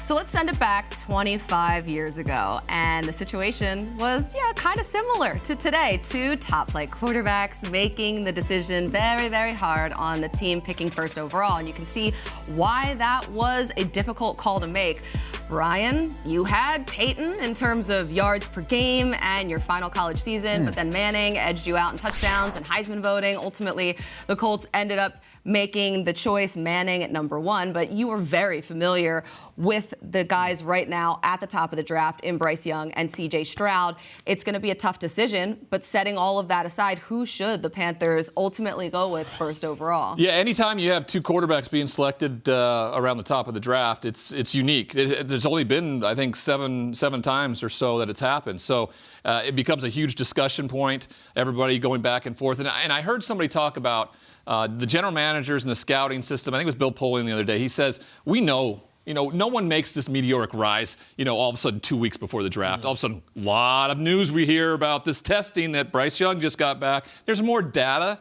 So let's send it back 25 years ago, and the situation was, kind of similar to today. Two top-flight quarterbacks making the decision very, very hard on the team picking first overall, and you can see why that was a difficult call to make. Ryan, you had Peyton in terms of yards per game and your final college season, but then Manning edged you out in touchdowns and Heisman voting. Ultimately, the Colts ended up making the choice Manning at number 1, but you were very familiar with the guys right now at the top of the draft in Bryce Young and C.J. Stroud. It's going to be a tough decision, but setting all of that aside, who should the Panthers ultimately go with first overall? Yeah, anytime you have two quarterbacks being selected around the top of the draft, it's unique. There's only been, I think, seven times or so that it's happened. So it becomes a huge discussion point, everybody going back and forth. And I heard somebody talk about the general managers and the scouting system. I think it was Bill Polian the other day. He says, we know, no one makes this meteoric rise, all of a sudden 2 weeks before the draft. All of a sudden, a lot of news we hear about this testing that Bryce Young just got back. There's more data,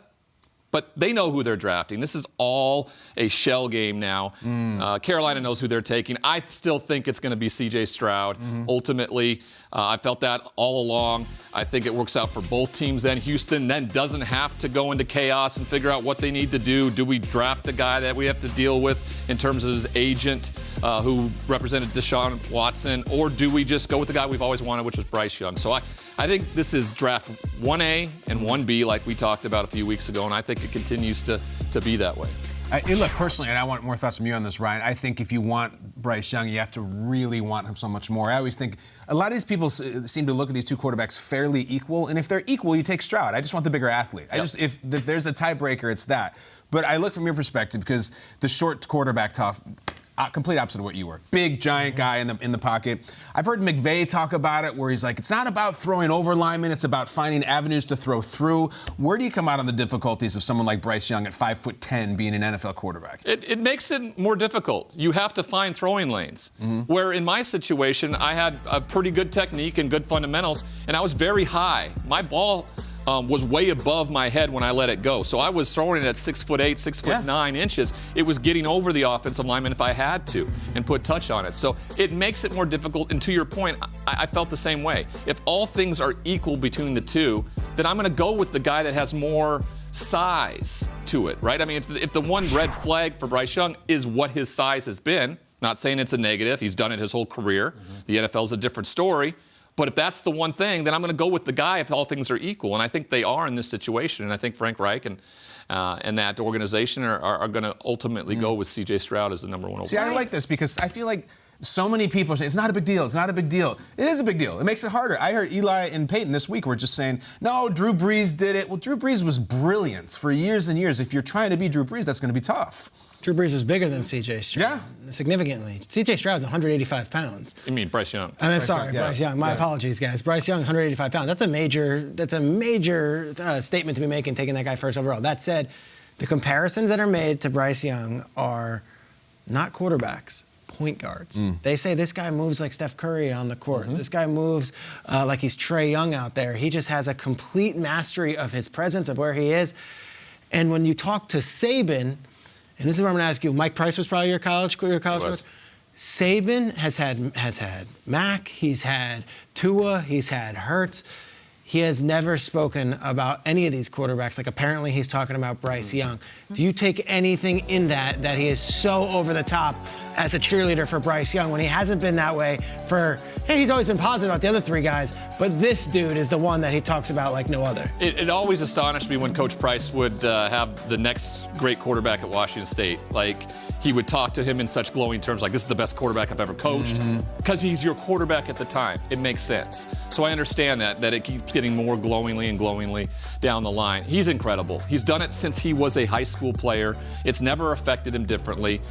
but they know who they're drafting. This is all a shell game now. Carolina knows who they're taking. I still think it's going to be C.J. Stroud. Ultimately, I felt that all along. I think it works out for both teams then. Houston then doesn't have to go into chaos and figure out what they need to do. Do we draft the guy that we have to deal with in terms of his agent who represented Deshaun Watson, or do we just go with the guy we've always wanted, which was Bryce Young? So I think this is draft 1A and 1B like we talked about a few weeks ago, and I think it continues to be that way. Look, personally, and I want more thoughts from you on this, Ryan, I think if you want Bryce Young, you have to really want him so much more. I always think a lot of these people seem to look at these two quarterbacks fairly equal, and if they're equal, you take Stroud. I just want the bigger athlete. Yep. If there's a tiebreaker, it's that. But I look from your perspective because the short quarterback tough, complete opposite of what you were. Big, giant guy in the pocket. I've heard McVay talk about it where he's like, it's not about throwing over linemen, it's about finding avenues to throw through. Where do you come out on the difficulties of someone like Bryce Young at 5'10" being an NFL quarterback? It makes it more difficult. You have to find throwing lanes. Where in my situation, I had a pretty good technique and good fundamentals, and I was very high. My ball was way above my head when I let it go. So I was throwing it at 6'8", 6'9" inches. It was getting over the offensive lineman if I had to and put touch on it. So it makes it more difficult. And to your point, I felt the same way. If all things are equal between the two, then I'm going to go with the guy that has more size to it, right? I mean, if the one red flag for Bryce Young is what his size has been, not saying it's a negative. He's done it his whole career. The NFL is a different story. But if that's the one thing, then I'm going to go with the guy if all things are equal. And I think they are in this situation. And I think Frank Reich and that organization are going to ultimately go with C.J. Stroud as the number 1 overall. See, I like this because I feel like so many people say, it's not a big deal, it's not a big deal. It is a big deal. It makes it harder. I heard Eli and Peyton this week were just saying, no, Drew Brees did it. Well, Drew Brees was brilliant for years and years. If you're trying to be Drew Brees, that's going to be tough. Drew Brees was bigger than C.J. Stroud. Yeah. Significantly. C.J. Stroud's 185 pounds. You mean Bryce Young? Bryce Young. My apologies, guys. Bryce Young, 185 pounds. That's a major statement to be making, taking that guy first overall. That said, the comparisons that are made to Bryce Young are not quarterbacks, point guards. They say this guy moves like Steph Curry on the court. This guy moves like he's Trae Young out there. He just has a complete mastery of his presence, of where he is. And when you talk to Saban, and this is where I'm going to ask you. Mike Price was probably your college coach. Saban has had Mac. He's had Tua. He's had Hurts. He has never spoken about any of these quarterbacks. Like apparently he's talking about Bryce Young. Do you take anything in that he is so over the top as a cheerleader for Bryce Young when he hasn't been that way for, hey, he's always been positive about the other three guys, but this dude is the one that he talks about like no other. It always astonished me when Coach Price would have the next great quarterback at Washington State. Like, he would talk to him in such glowing terms, like, this is the best quarterback I've ever coached, because he's your quarterback at the time. It makes sense. So I understand that it keeps getting more glowingly and glowingly down the line. He's incredible. He's done it since he was a high school player. It's never affected him differently.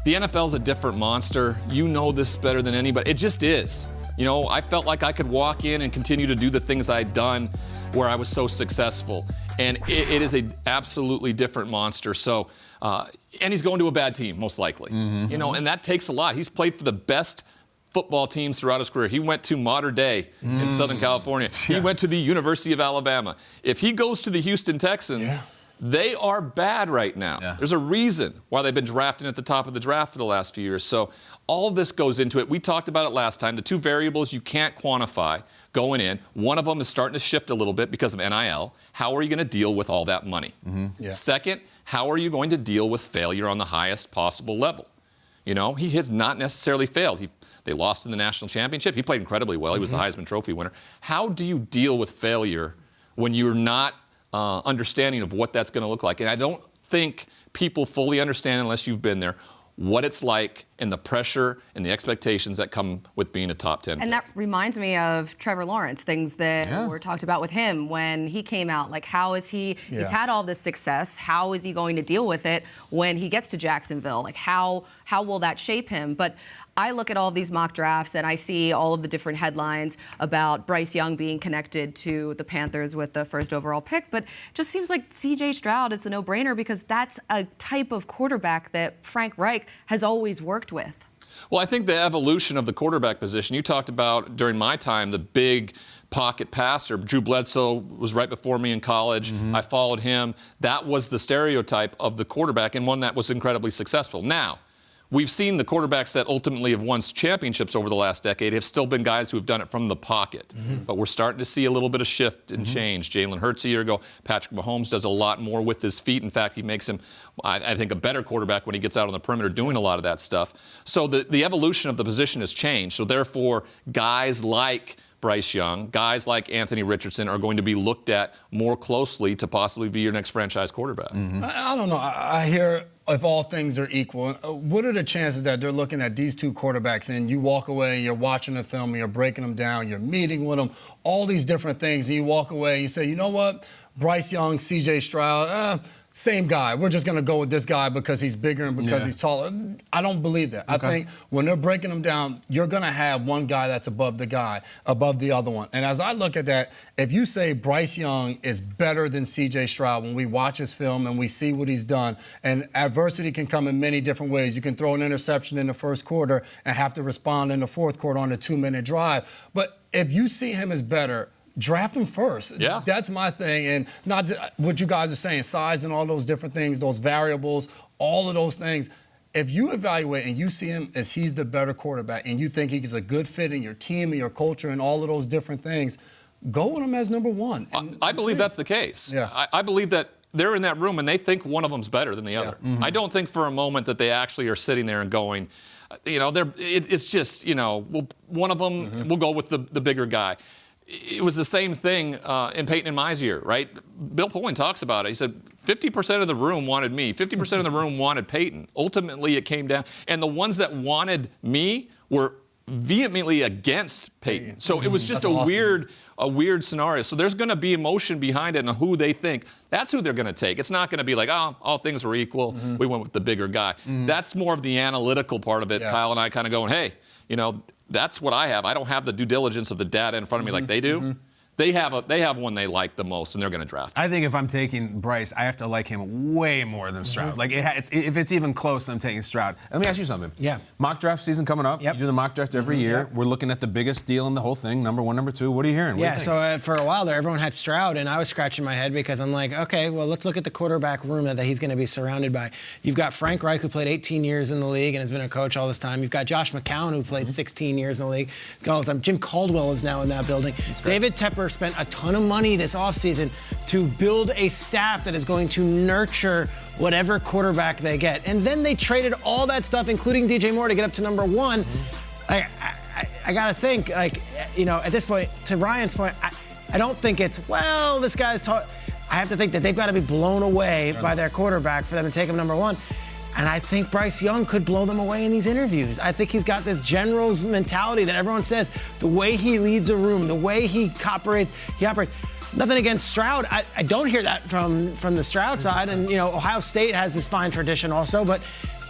The NFL's a different monster. You know this better than anybody. It just is. I felt like I could walk in and continue to do the things I'd done where I was so successful. And it is an absolutely different monster. So, and he's going to a bad team, most likely. And that takes a lot. He's played for the best football teams throughout his career. He went to Modern Day in Southern California. He went to the University of Alabama. If he goes to the Houston Texans, They are bad right now. Yeah. There's a reason why they've been drafting at the top of the draft for the last few years. So all of this goes into it. We talked about it last time. The two variables you can't quantify going in. One of them is starting to shift a little bit because of NIL. How are you going to deal with all that money? Yeah. Second, how are you going to deal with failure on the highest possible level? You know, he has not necessarily failed. They lost in the national championship. He played incredibly well. He was the Heisman Trophy winner. How do you deal with failure when you're not understanding of what that's going to look like? And I don't think people fully understand, unless you've been there, what it's like and the pressure and the expectations that come with being a top 10 And pick. that reminds me of Trevor Lawrence, things that were talked about with him when he came out. Like, how is he, he's had all this success, how is he going to deal with it when he gets to Jacksonville? Like, how will that shape him? But I look at all of these mock drafts and I see all of the different headlines about Bryce Young being connected to the Panthers with the first overall pick, but it just seems like C.J. Stroud is the no-brainer because that's a type of quarterback that Frank Reich has always worked with. Well, I think the evolution of the quarterback position, you talked about during my time, the big pocket passer. Drew Bledsoe was right before me in college. I followed him. That was the stereotype of the quarterback and one that was incredibly successful. Now, we've seen the quarterbacks that ultimately have won championships over the last decade have still been guys who have done it from the pocket. But we're starting to see a little bit of shift and change. Jalen Hurts a year ago. Patrick Mahomes does a lot more with his feet. In fact, he makes him, I think, a better quarterback when he gets out on the perimeter doing a lot of that stuff. So the evolution of the position has changed. So therefore, guys like Bryce Young, guys like Anthony Richardson are going to be looked at more closely to possibly be your next franchise quarterback. I don't know. I hear if all things are equal, what are the chances that they're looking at these two quarterbacks and you walk away and you're watching the film and you're breaking them down, you're meeting with them, all these different things, and you walk away and you say, you know what, Bryce Young, C.J. Stroud, same guy. We're just going to go with this guy because he's bigger and because he's taller. I don't believe that. I think when they're breaking them down, you're going to have one guy that's above the other one. And as I look at that, if you say Bryce Young is better than C.J. Stroud when we watch his film and we see what he's done, and adversity can come in many different ways. You can throw an interception in the first quarter and have to respond in the fourth quarter on a 2-minute drive. But if you see him as better, draft him first. Yeah. That's my thing. And not what you guys are saying, size and all those different things, those variables, all of those things. If you evaluate and you see him as he's the better quarterback and you think he's a good fit in your team and your culture and all of those different things, go with him as number one. I believe that's the case. Yeah. I believe that they're in that room and they think one of them's better than the other. I don't think for a moment that they actually are sitting there and going, you know, it's just, you know, one of them, we'll go with the bigger guy. It was the same thing in Peyton and my year, right? Bill Pullen talks about it. He said 50% of the room wanted me, 50% of the room wanted Peyton. Ultimately, it came down, and the ones that wanted me were vehemently against Peyton. So it was just a weird scenario. So there's going to be emotion behind it and who they think. That's who they're going to take. It's not going to be like, oh, all things were equal. We went with the bigger guy. That's more of the analytical part of it. Kyle and I kind of going, hey, you know, that's what I have. I don't have the due diligence of the data in front of me like they do. They have one they like the most, and they're going to draft him. I think if I'm taking Bryce, I have to like him way more than Stroud. Like, if it's even close, I'm taking Stroud. Let me ask you something. Yeah. Mock draft season coming up. Yep. You do the mock draft every year. We're looking at the biggest deal in the whole thing, number one, number two. What are you hearing? What do you think? So for a while there, everyone had Stroud, and I was scratching my head because I'm like, okay, well, let's look at the quarterback room that he's going to be surrounded by. You've got Frank Reich, who played 18 years in the league and has been a coach all this time. You've got Josh McCown, who played 16 years in the league. All the time. Jim Caldwell is now in that building. David Tepper spent a ton of money this offseason to build a staff that is going to nurture whatever quarterback they get. And then they traded all that stuff, including DJ Moore, to get up to number one. I got to think, like, you know, at this point, to Ryan's point, I don't think it's, well, this guy's taught. I have to think that they've got to be blown away by their quarterback for them to take him number one. And I think Bryce Young could blow them away in these interviews. I think he's got this general's mentality that everyone says, the way he leads a room, the way he operates. Nothing against Stroud. I don't hear that from the Stroud side. And, you know, Ohio State has this fine tradition also. But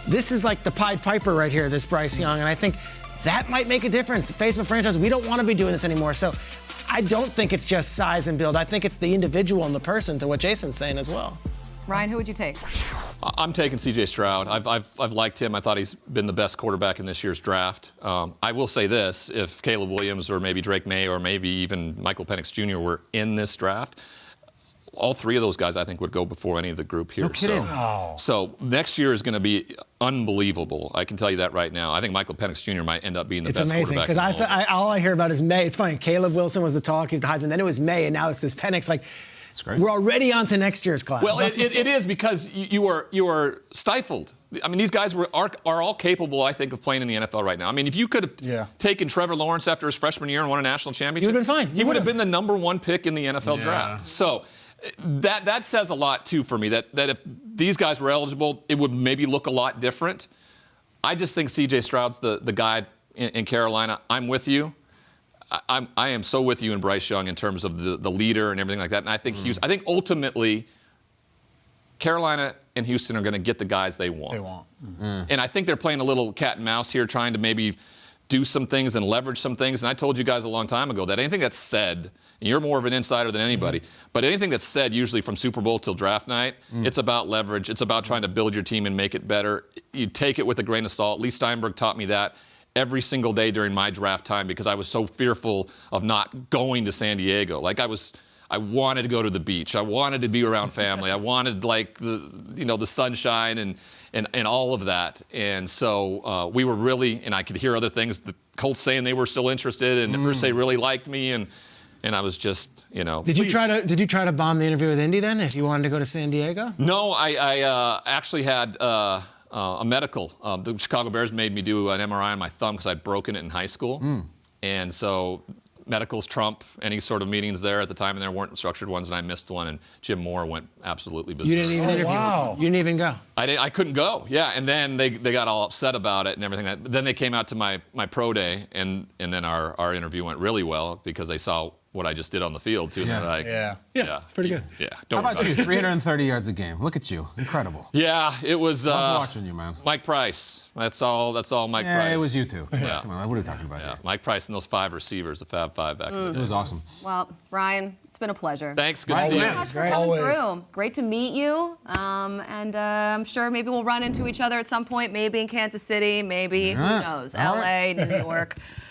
this is like the Pied Piper right here, this Bryce Young. And I think that might make a difference. Face of a franchise, we don't want to be doing this anymore. So I don't think it's just size and build. I think it's the individual and the person, to what Jason's saying as well. Ryan, who would you take? I'm taking C.J. Stroud. I've liked him. I thought he's been the best quarterback in this year's draft. I will say this: if Caleb Williams or maybe Drake May or maybe even Michael Penix Jr. were in this draft, all three of those guys, I think, would go before any of the group here. No kidding. So next year is going to be unbelievable. I can tell you that right now. I think Michael Penix Jr. might end up being the best amazing, quarterback. It's amazing because all I hear about is May. It's funny. Caleb Wilson was the talk. He's the Heisman. Then it was May, and now it's this Penix. Like, It's great. we're already on to next year's class. Well, it is because you are stifled. I mean, these guys are all capable, I think, of playing in the NFL right now. I mean, if you could have taken Trevor Lawrence after his freshman year and won a national championship, you would have been fine. He would have been the #1 pick in the NFL draft. So that says a lot too for me. That if these guys were eligible, it would maybe look a lot different. I just think C.J. Stroud's the guy in Carolina. I'm with you. I am so with you and Bryce Young in terms of the leader and everything like that. And I think I think ultimately Carolina and Houston are going to get the guys they want. And I think they're playing a little cat and mouse here, trying to maybe do some things and leverage some things. And I told you guys a long time ago that anything that's said, and you're more of an insider than anybody, but anything that's said usually from Super Bowl till draft night, it's about leverage. It's about trying to build your team and make it better. You take it with a grain of salt. Lee Steinberg taught me that every single day during my draft time because I was so fearful of not going to San Diego. Like I wanted to go to the beach. I wanted to be around family. I wanted like the sunshine and all of that. And so we were really, and I could hear other things. The Colts saying they were still interested, and Irsay really liked me, and I was just, Did you try to bomb the interview with Indy then? If you wanted to go to San Diego? No, I actually had a medical. The Chicago Bears made me do an MRI on my thumb because I'd broken it in high school, and so medicals trump any sort of meetings there at the time, and there weren't structured ones, and I missed one, and Jim Moore went absolutely berserk. You didn't even interview. Wow. You didn't even go. I couldn't go, yeah, and then they got all upset about it and everything. Then they came out to my pro day, and then our interview went really well because they saw what I just did on the field, too. Yeah. It's pretty good. Yeah. How about you? 330 yards a game. Look at you. Incredible. Yeah, it was. Love watching you, man. Mike Price. That's all Mike Price. Yeah, it was you two. Yeah. Come on, what are we talking about here? Mike Price and those 5 receivers, the Fab Five back in the day. It was awesome. Well, Ryan, it's been a pleasure. Thanks. Good to see you. Thanks for coming through. Great to meet you. And I'm sure maybe we'll run into each other at some point, maybe in Kansas City, maybe, who knows, L.A., New York.